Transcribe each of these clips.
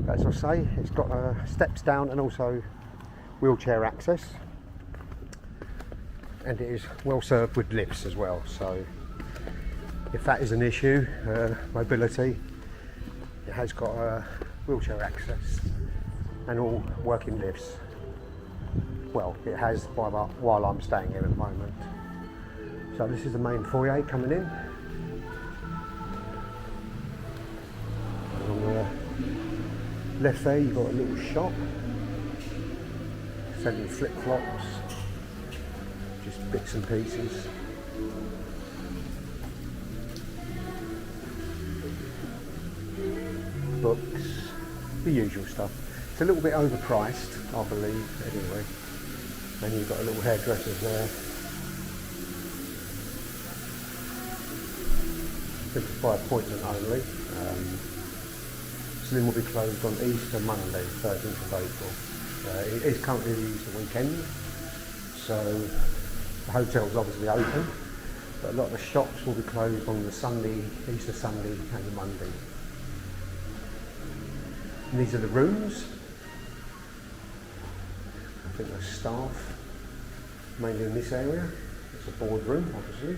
As I say, it's got steps down and also wheelchair access, and it is well served with lifts as well. So if that is an issue, mobility, it has got wheelchair access and all working lifts. Well, it has while I'm staying here at the moment. So this is the main foyer coming in. And on the left there you've got a little shop selling flip-flops, just bits and pieces. Books, the usual stuff. It's a little bit overpriced, I believe, anyway. And you've got a little hairdresser there. It's by appointment only. Slim will be closed on Easter Monday, 13th of April. It is currently the Easter weekend, so the hotel's obviously open, but a lot of the shops will be closed on the Sunday, Easter Sunday and the Monday. And these are the rooms. I think there's staff mainly in this area. It's a boardroom, obviously.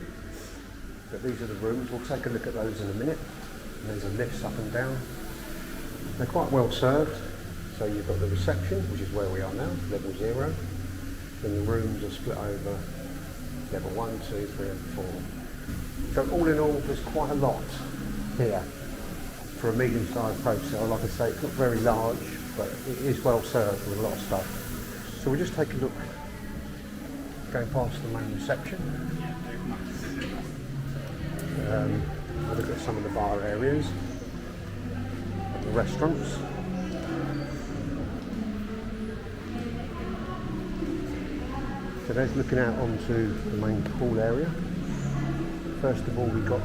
But these are the rooms. We'll take a look at those in a minute. And there's a lifts up and down. They're quite well served. So you've got the reception, which is where we are now, level 0. Then the rooms are split over level 1, 2, 3 and 4. So all in all, there's quite a lot here for a medium-sized hotel. Like I say, it's not very large, but it is well served with a lot of stuff. So we'll just take a look, going past the main reception. We'll look at some of the bar areas, and the restaurants. So there's looking out onto the main pool area. First of all, we've got